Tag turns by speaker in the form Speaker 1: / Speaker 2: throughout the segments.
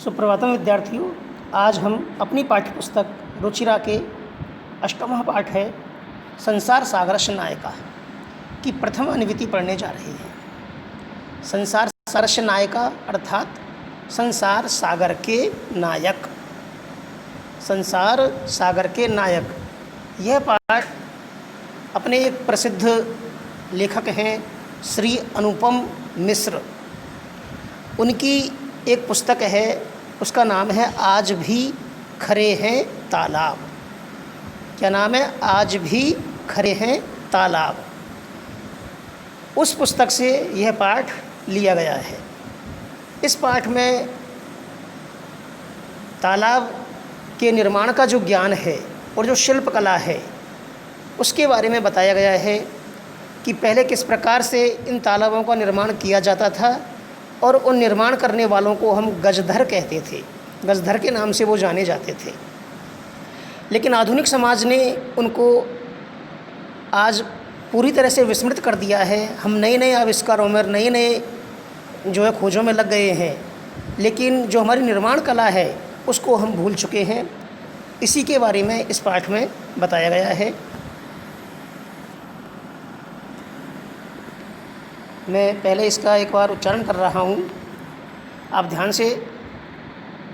Speaker 1: सुप्रभातम विद्यार्थियों, आज हम अपनी पाठ्यपुस्तक रुचिरा के 8वां पाठ है संसार सागरस्य नायिका की प्रथम अनुवृत्ति पढ़ने जा रहे हैं। संसार सागरस्य नायिका अर्थात संसार सागर के नायक। संसार सागर के नायक, यह पाठ अपने एक प्रसिद्ध लेखक हैं श्री अनुपम मिश्र, उनकी एक पुस्तक है, उसका नाम है आज भी खरे हैं तालाब। क्या नाम है? आज भी खरे हैं तालाब। उस पुस्तक से यह पाठ लिया गया है। इस पाठ में तालाब के निर्माण का जो ज्ञान है और जो शिल्प कला है उसके बारे में बताया गया है कि पहले किस प्रकार से इन तालाबों का निर्माण किया जाता था और उन निर्माण करने वालों को हम गजधर कहते थे। गजधर के नाम से वो जाने जाते थे। लेकिन आधुनिक समाज ने उनको आज पूरी तरह से विस्मृत कर दिया है। हम नए नए आविष्कारों में, नए नए जो है खोजों में लग गए हैं, लेकिन जो हमारी निर्माण कला है उसको हम भूल चुके हैं। इसी के बारे में इस पाठ में बताया गया है। मैं पहले इसका एक बार उच्चारण कर रहा हूँ, आप ध्यान से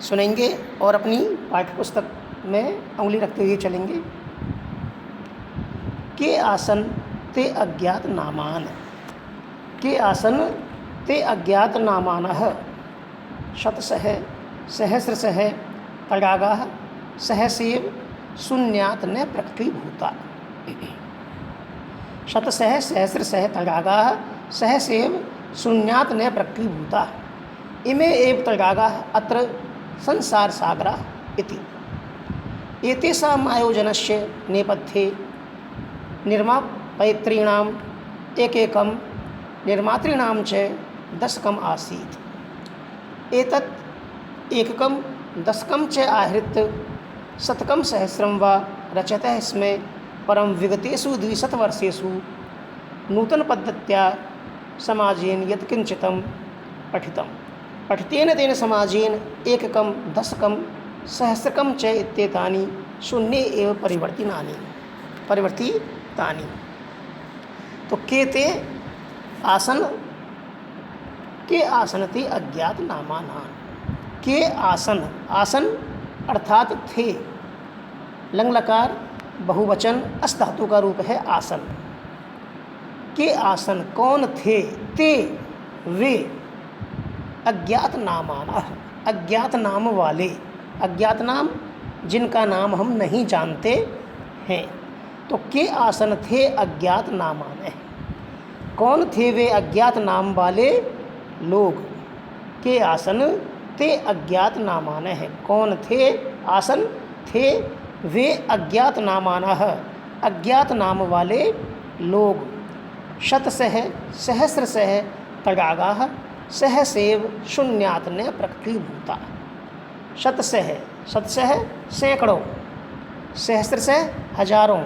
Speaker 1: सुनेंगे और अपनी पाठ्यपुस्तक में उंगली रखते हुए चलेंगे। के आसन ते अज्ञात नामान, के आसन ते अज्ञात नामानः शतसह सहस्रसह तडागाः सहसेव शून्यात् न प्रकृतिभूता। शतसह सहस्रसह तडागाः सहसेव शून्यात् न प्रकृतिभूता इमे एव तडागाः अत्र संसार सागरः इति। एतेषाम् आयोजनस्य नेपथ्ये निर्मापयितॄणाम् एकैकं निर्मातॄणां च दशकम् आसीत्। एतत् एककं दशकं च आहृत्य शतकं सहस्रं वा रचयतः स्म, परं विगतेषु 200 वर्षेषु नूतनपद्धत्या समाजेन यत्किञ्चितं पठितं पठितेन तेन समाजेन एककं दशकं सहस्रकं च इत्येतानि शून्ये एव परिवर्तितानि। तो के ते आसन, के आसन ते अज्ञात नामानां। के आसन, आसन अर्थात थे, लंग लकार बहुवचन अस धातु का रूप है आसन। के आसन कौन थे? ते वे अज्ञात नामाना, अज्ञात नाम वाले, अज्ञात नाम जिनका नाम हम नहीं जानते हैं। तो के आसन थे अज्ञात नामाने, कौन थे वे अज्ञात नाम वाले लोग? के आसन ते अज्ञात नामाने है, कौन थे? आसन थे वे अज्ञात नामाना, अज्ञात नाम वाले लोग। शतसह सहस्रसह तडागाः सहसेव शून्यात् न प्रकृतिभूता। शतसह, शतसह सैकड़ों, सहस्रसह हजारों,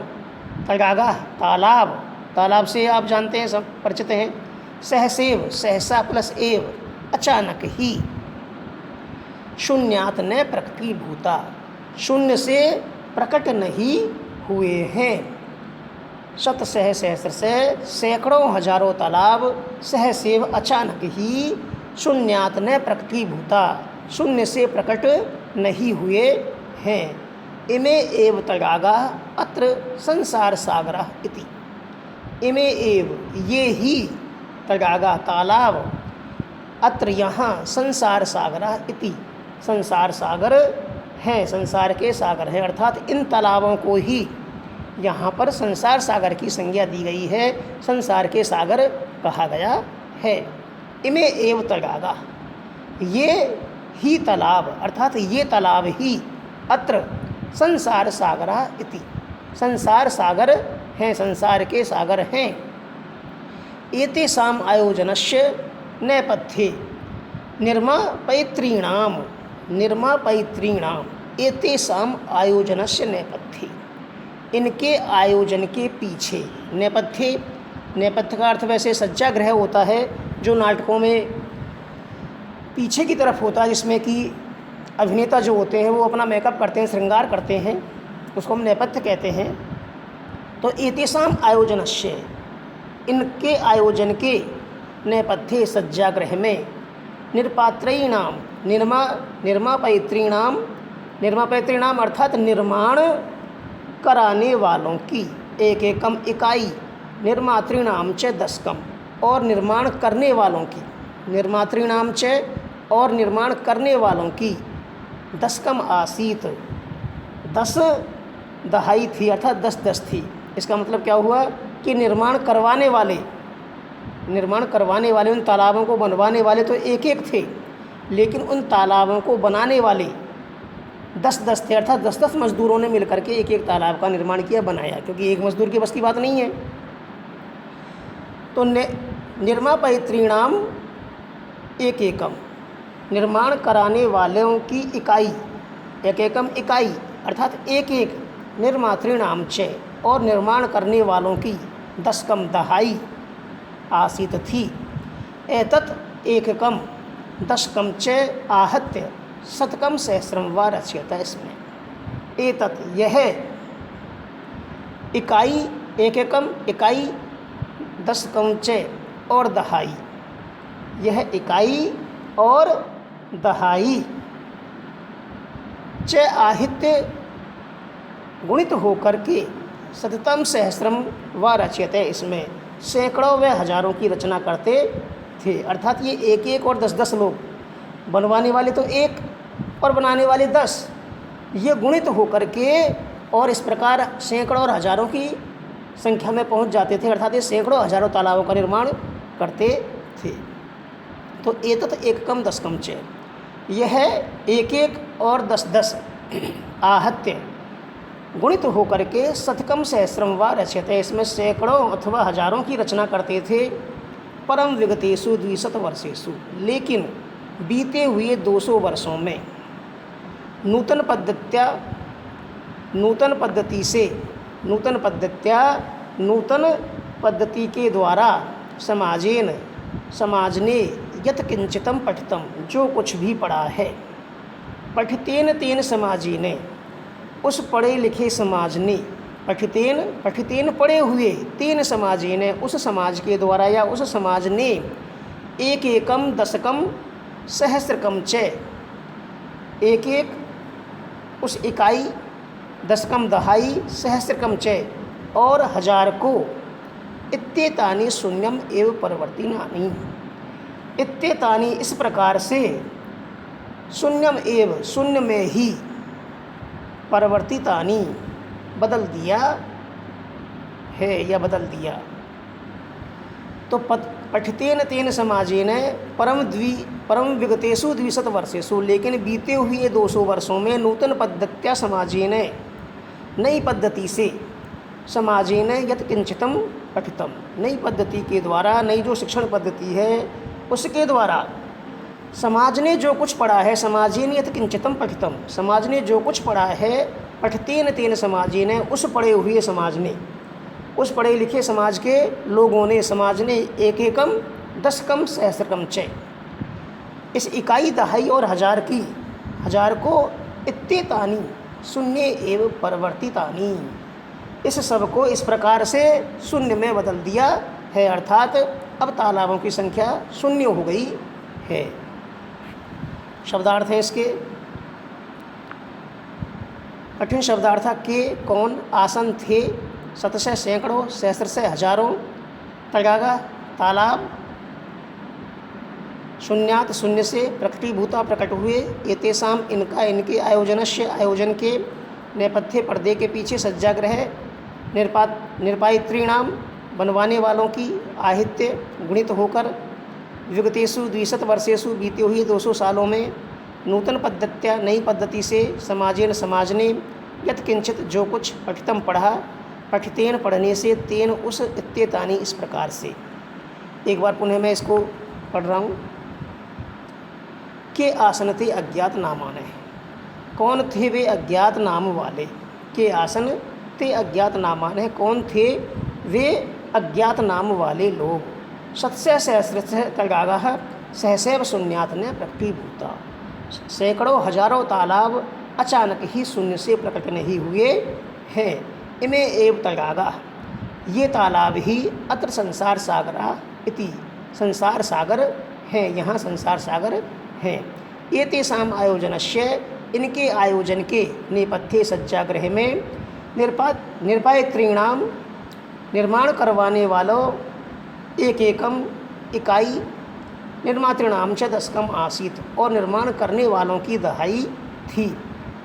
Speaker 1: तडागाः तालाब, तालाब से आप जानते हैं, सब परिचित हैं। सहसेव सहसा प्लस एव अचानक ही, शून्यात् न प्रकृतिभूता शून्य से प्रकट नहीं हुए हैं। शतसह सहस्रसह सैकड़ों हजारों तालाब सहसेव अचानक ही शून्यात् न प्रकृतिभूता शून्य से प्रकट नहीं हुए हैं। इमे एव तडागाः अत्र संसार सागरः इति। इमे एव ये ही तडागा तालाब अत्र यहाँ संसार सागरः इति संसार सागर हैं, संसार के सागर हैं, अर्थात इन तालाबों को ही यहाँ पर संसार सागर की संज्ञा दी गई है, संसार के सागर कहा गया है। इमे एव तडागा, ये ही तालाब अर्थात ये तालाब ही अत्र संसार सागरः इति संसार सागर हैं, संसार के सागर हैं। एतेषाम् आयोजनस्य नेपथ्ये निर्मापयितॄणाम्, निर्मापयितॄणाम् एतेषाम् आयोजनस्य नेपथ्ये, इनके आयोजन के पीछे। नेपथ्य, नेपथ्य का अर्थ वैसे सज्जागृह होता है जो नाटकों में पीछे की तरफ होता है, जिसमें कि अभिनेता जो होते हैं वो अपना मेकअप करते हैं, श्रृंगार करते हैं, उसको हम नेपथ्य कहते हैं। तो एतेषाम आयोजनस्य, इनके आयोजन के नेपथ्ये सज्जागृह में निर्पात्रीणाम निर्मापैतृणाम अर्थात निर्माण कराने वालों की एक एकम इकाई, निर्मातृणाम च दशकम, और निर्माण करने वालों की, निर्मातृणाम च और निर्माण करने वालों की दशकम आसीत, 10 दहाई थी अर्थात 10 थी। इसका मतलब क्या हुआ कि निर्माण करवाने वाले उन तालाबों को बनवाने वाले तो एक थे, लेकिन उन तालाबों को बनाने वाले 10 थे, अर्थात 10 मजदूरों ने मिलकर के एक तालाब का निर्माण किया, बनाया, क्योंकि एक मजदूर की बस की बात नहीं है। तो निर्मापैतृणाम एक एकम, निर्माण कराने वालों की इकाई, एक एकम इकाई अर्थात एक निर्मातृणाम च, और निर्माण करने वालों की दशकम दहाई आसीत थी। एतत् एककम दशकम च आहत्य शतकम सहस्रम व रच्यत। इसमें एतत् यह इकाई, एककम इकाई, दशकम च और दहाई, यह इकाई और दहाई च आहित्य गुणित होकर के शततम सहस्रम व रचयते, इसमें सैकड़ों व हजारों की रचना करते थे। अर्थात ये एक और 10 लोग, बनवाने वाले तो एक और बनाने वाले 10, ये गुणित होकर के और इस प्रकार सैकड़ों और हजारों की संख्या में पहुंच जाते थे। अर्थात ये सैकड़ों हजारों तालाबों का निर्माण करते थे। तो एतत् एककम दशकम च, यह एक और 10 आहत्य गुणित होकर के शतकम सहस्रम व रचयते, इसमें सैकड़ों अथवा हजारों की रचना करते थे। परम विगतेषु 200 वर्षेषु, लेकिन बीते हुए 200 वर्षों में नूतन पद्धति के द्वारा समाज ने यत् किंचितम पठितम, जो कुछ भी पढ़ा है, पठितेन तेन समाजी ने, उस पढ़े लिखे समाज ने, पठितेन पढ़े हुए, तेन समाजी ने, उस समाज के द्वारा या उस समाज ने, एक एकम दशकम सहस्रकम च, एक उस इकाई, दशकम दहाई, सहस्रकम च और हजार को, इत्येतानि शून्यम एव परिवर्तिनानि, इत्येतानि इस प्रकार से, शून्यम एव शून्य में ही, परिवर्तितानि बदल दिया है या बदल दिया। तो पठितेन तेन समाजेन परम विगतेषु 200 वर्षेषु, लेकिन बीते हुए 200 वर्षों में नूतन पद्धत्या समाजेन, नई पद्धति से, समाजेन यत् किंचितम पठितम, नई पद्धति के द्वारा, नई जो शिक्षण पद्धति है उसके द्वारा समाज ने जो कुछ पढ़ा है, समाजेन यत् किंचितम पठितम, समाज ने जो कुछ पढ़ा है, पठतेन तेन समाजेन, उस पढ़े हुए समाज ने, उस पढ़े लिखे समाज के लोगों ने, समाज ने एक एकम दशकम सहस्रकम च, इस इकाई दहाई और हजार को इत्येतानि शून्य एवं परिवर्तितानि, इस सब को इस प्रकार से शून्य में बदल दिया है। अर्थात अब तालाबों की संख्या शून्य हो गई है। शब्दार्थ है इसके, कठिन शब्दार्थ के कौन, आसन थे, शतशः सैकड़ों, सहस्र से हजारों, तगागा तालाब, शून्यात शून्य से, प्रकटीभूता प्रकट हुए, एतेषाम इनका, इनके, आयोजनस्य आयोजन के, नेपथ्य पर्दे के पीछे, सज्जाग्रह निरपायित्रीणाम बनवाने वालों की, आहित्य गुणित होकर, विगतेषु 200 वर्षेषु बीते हुए 200 सालों में, नूतन पद्धत्या नई पद्धति से, समाजेन समाज ने, यत् किंचित जो कुछ, पठितम पढ़ा, पठितेन पढ़ने से, तेन उस, इत्येतानि इस प्रकार से। एक बार पुनः मैं इसको पढ़ रहा हूँ। के आसन थे अज्ञात नामान है, कौन थे वे अज्ञात नाम वाले, के आसन ते अज्ञात नामान है, कौन थे वे अज्ञात नाम वाले लोग। शतस्य सहस्र तगागा सहसैव शून्यात ने प्रकटीभूता, सैकड़ों हजारों तालाब अचानक ही शून्य से प्रकट नहीं हुए हैं। इमे एव तडागा, ये तालाब ही अत्र संसार सागरा इति, संसार सागर हैं, यहाँ संसार सागर हैं। ये तेषाम आयोजनस्य, इनके आयोजन के नेपथ्य सज्जागृह में निरपायत्रीणाम, निर्माण करवाने वालों एक एकम इकाई, निर्मातृणाम च दशकम आसीत, और निर्माण करने वालों की दहाई थी।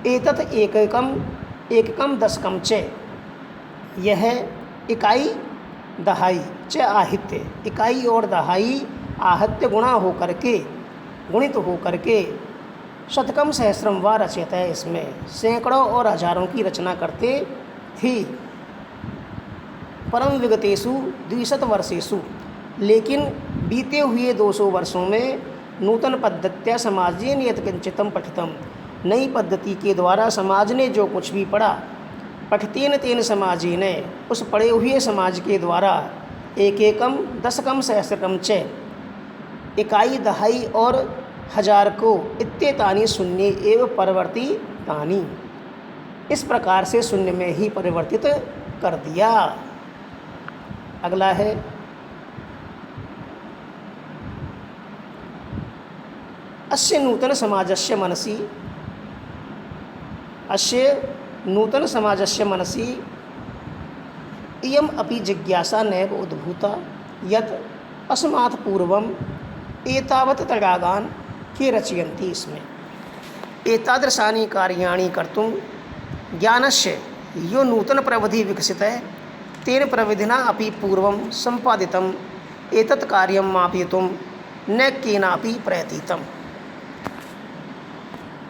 Speaker 1: एतत् एककम दशकम च, यह इकाई दहाई च आहित्य, इकाई और दहाई आहत्य गुणा होकर के, गुणित होकर के शतकम सहस्रम व रचयत है, इसमें सैकड़ों और हजारों की रचना करते थी। परम विगतेषु 200 वर्षेषु, लेकिन बीते हुए 200 वर्षों में नूतन पद्धत्या समाजेन यत्किंचितम पठितम, नई पद्धति के द्वारा समाज ने जो कुछ भी पढ़ा, पठितेन तेन समाजेन, उस पढ़े हुए समाज के द्वारा एक एकम दशकम सहस्रकम च, इकाई दहाई और हजार को इत्येतानि शून्य एव परिवर्तितानि, इस प्रकार से शून्य में ही परिवर्तित कर दिया। अगला है अस्य नूतन समाजस्य मनसि, अस्य नूतन समाजस्य मनसि इयम अपि जिज्ञासा नैव उद्भूता यत् अस्मात् पूर्वम एतावत् तडागान के रचयन्ति, इसमें एतादृशानि कार्याणि कर्तुं ज्ञानस्य यो नूतन प्रविधि विकसित है, तेन प्रविधिना अपि पूर्वं संपादितम् एतत् कार्यं मापयितुं न केनापि प्रयतितम्।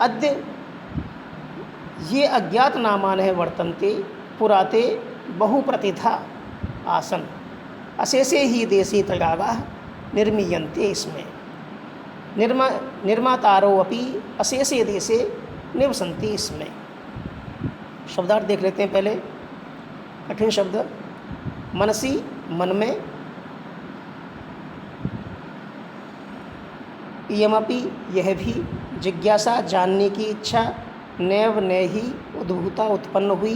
Speaker 1: अद्य ये अज्ञात नामानः वर्तन्ते, पुराते बहुप्रतिथा आसन, अशेषे ही देशे तडागाः निर्मीयन्ते, इसमें निर्मातारो अपि अशेषे देशे निवसन्ति। इसमें शब्दार्थ देख लेते हैं पहले। कठिन शब्द मनसी, मन में, इयमपि यह भी, जिज्ञासा जानने की इच्छा, नैव न ही उद्भूता उत्पन्न हुई,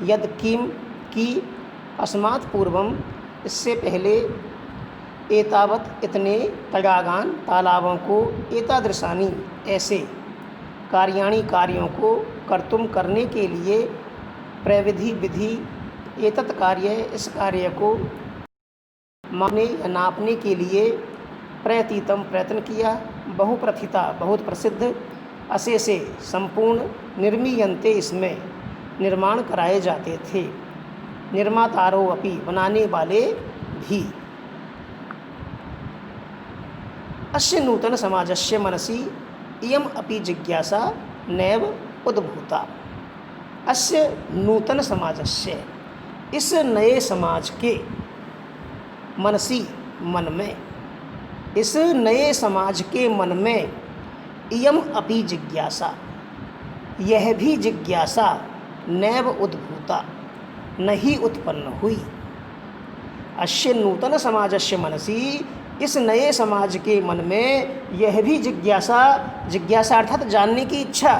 Speaker 1: यद किम की, अस्मात् पूर्वम इससे पहले, एतावत इतने, तडागान तालाबों को, एतादृशानी ऐसे, कार्याणि कार्यों को, कर्तुम करने के लिए, प्रविधि विधि, एतत् कार्य इस कार्य को, मापने या नापने के लिए, प्रयतितम प्रयत्न किया, बहुप्रथिता बहुत प्रसिद्ध, अशेषे संपूर्ण, निर्मीयन्ते इसमें निर्माण कराए जाते थे, निर्मातारो अपि बनाने वाले भी। अस्य नूतन समाजस्य मनसि इयम अपि जिज्ञासा नैव उद्भूता। अस्य नूतन समाजस्य, इस नए समाज के, मनसी मन में, इस नए समाज के मन में, इयम अपि जिज्ञासा यह भी जिज्ञासा, नैव उद्भूता नहीं उत्पन्न हुई। अस्य नूतन समाजस्य मनसी, इस नए समाज के मन में यह भी जिज्ञासा, जिज्ञासा अर्थात जानने की इच्छा,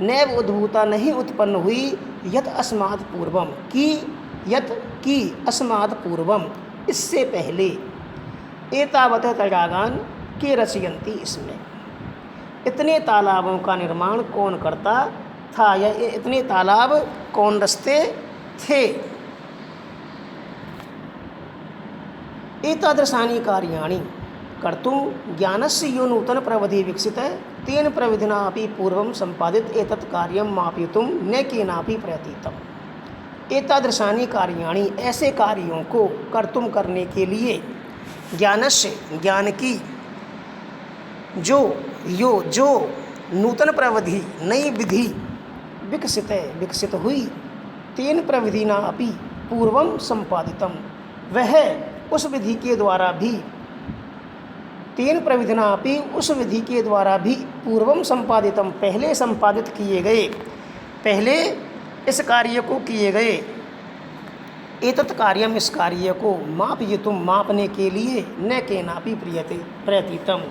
Speaker 1: नैव उद्भूता नहीं उत्पन्न हुई, यत अस्मात् पूर्वम की, यत की अस्मात् पूर्वम इससे पहले, एतावत तडागान के रचयन्ति इसमें, इतने तालाबों का निर्माण कौन करता था, या इतने तालाब कौन रचते थे। एतादृशानि कार्याणि कर्तुं ज्ञानस्य यो नूतन प्रविधि विकसित है, तेन प्रविधिना अपि पूर्वं संपादित एतत् कार्यं मापयितुं न केनापि प्रयतितम्। एतादृशानि कार्याणि ऐसे कार्यों को कर्तुम करने के लिए, ज्ञानस्य ज्ञान की, जो नूतन प्रविधि नई विधि विकसित है, विकसित हुई, तेन प्रविधिना अपि पूर्वं संपादितम, वह उस विधि के द्वारा भी, तेन प्रविधिना अपि उस विधि के द्वारा भी, पूर्वम संपादितम पहले संपादित किए गए, पहले इस कार्य को किए गए, एतत् कार्यम इस कार्य को, मापयितुम मापने के लिए, न केनापि प्रयतितम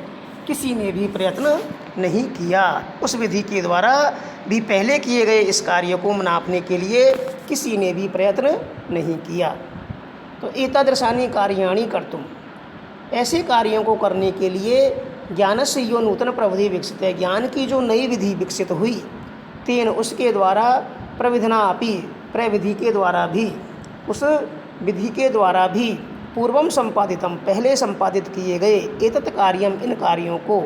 Speaker 1: किसी ने भी प्रयत्न नहीं किया। उस विधि के द्वारा भी पहले किए गए इस कार्य को नापने के लिए किसी ने भी प्रयत्न नहीं किया। तो एतादृशानि कार्याणि कर्तुम, ऐसे कार्यों को करने के लिए ज्ञानस्य यो नूतन प्रविधि विकसित है, ज्ञान की जो नई विधि विकसित हुई, तेन उसके द्वारा प्रविधना अपि, प्रविधि के द्वारा भी, उस विधि के द्वारा भी पूर्वम संपादितम, पहले संपादित किए गए एतत् कार्यम, इन कार्यों को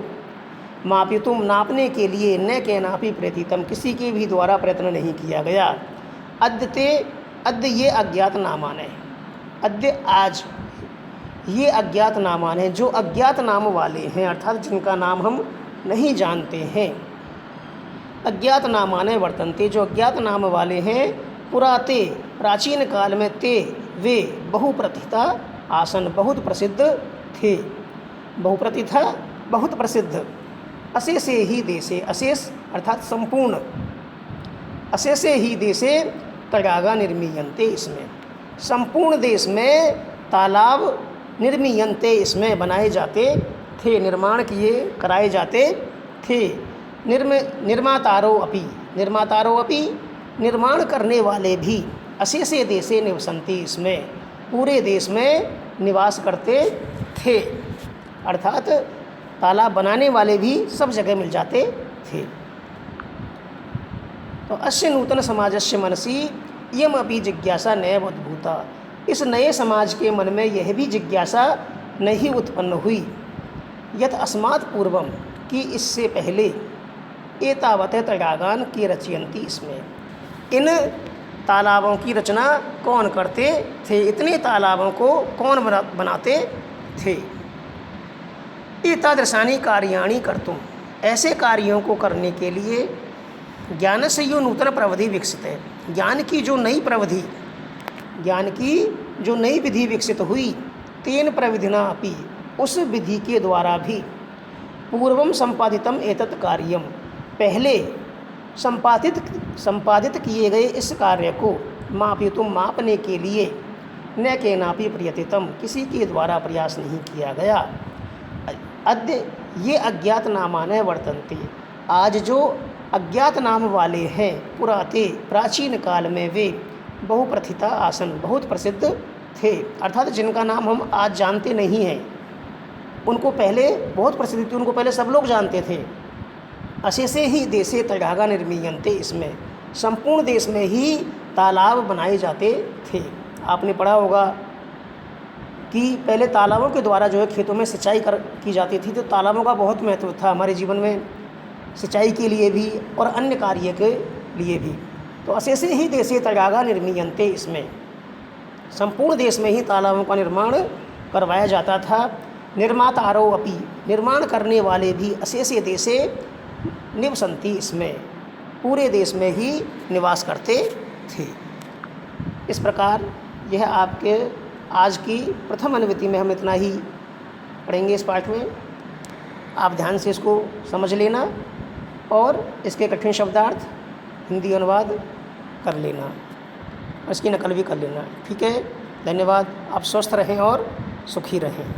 Speaker 1: मापितुम, नापने के लिए न केनापि प्रयतितम, किसी के भी द्वारा प्रयत्न नहीं किया गया। अद्य अद्य ये अज्ञात नामान है, अद्य आज ये अज्ञात नामान है, जो अज्ञात नाम वाले हैं अर्थात जिनका नाम हम नहीं जानते हैं। अज्ञात नामाने वर्तन्ते, जो अज्ञात नाम वाले हैं, पुराते, प्राचीन काल में, ते वे बहुप्रथिता आसन, बहुत प्रसिद्ध थे, बहुप्रथिता बहुत प्रसिद्ध, अशेषे ही देशे, अशेष अर्थात संपूर्ण, अशेषे ही देशे तडागा निर्मीयन्ते, इसमें संपूर्ण देश में तालाब निर्मीयन्ते, इसमें बनाए जाते थे, निर्माण किए कराए जाते थे। निर्मातारो अपि, निर्मातारो अपि, निर्माण करने वाले भी, अशेषे देशे निवसन्ति, इसमें पूरे देश में निवास करते थे, अर्थात तालाब बनाने वाले भी सब जगह मिल जाते थे। तो अस्य नूतन समाजस्य मनसि इयम अपि जिज्ञासा नैव उद्भूता, इस नए समाज के मन में यह भी जिज्ञासा नहीं उत्पन्न हुई, यत अस्मात् पूर्वम, कि इससे पहले, एतावत तडागान की रचयन्ति, इसमें इन तालाबों की रचना कौन करते थे, इतने तालाबों को कौन बनाते थे। एतादृशानि कार्याणि कर्तुम, ऐसे कार्यों को करने के लिए ज्ञान से यो नूतन प्रविधि विकसित है, ज्ञान की जो नई प्रविधि, ज्ञान की जो नई विधि विकसित हुई, तेन प्रविधिना अपि, उस विधि के द्वारा भी, पूर्वम संपादितम एतत् कार्यम, पहले संपादित किए गए इस कार्य को मापितुम, मापने के लिए न केनापि प्रयतितम, किसी के द्वारा प्रयास नहीं किया गया। अद्य ये अज्ञात नामाने वर्तन्ते, आज जो अज्ञात नाम वाले हैं, पुराते, प्राचीन काल में वे बहुप्रथिता आसन, बहुत प्रसिद्ध थे, अर्थात जिनका नाम हम आज जानते नहीं हैं, उनको पहले बहुत प्रसिद्ध थी, उनको पहले सब लोग जानते थे। अशेषे ही देशे तडागा निर्मीयन्ते, इसमें संपूर्ण देश में ही तालाब बनाए जाते थे। आपने पढ़ा होगा कि पहले तालाबों के द्वारा जो है खेतों में सिंचाई की जाती थी, तो तालाबों का बहुत महत्व था हमारे जीवन में, सिंचाई के लिए भी और अन्य कार्य के लिए भी। तो अशेषे ही देशे तडागा निर्मीयन्ते, इसमें संपूर्ण देश में ही तालाबों का निर्माण करवाया जाता था। निर्मातारो अपि, निर्माण करने वाले भी, अशेषे देशे निवसन्ति, इसमें पूरे देश में ही निवास करते थे। इस प्रकार यह आपके आज की प्रथम अनुवृत्ति में हम इतना ही पढ़ेंगे इस पाठ में। आप ध्यान से इसको समझ लेना और इसके कठिन शब्दार्थ हिंदी अनुवाद कर लेना, इसकी नकल भी कर लेना, ठीक है। धन्यवाद। आप स्वस्थ रहें और सुखी रहें।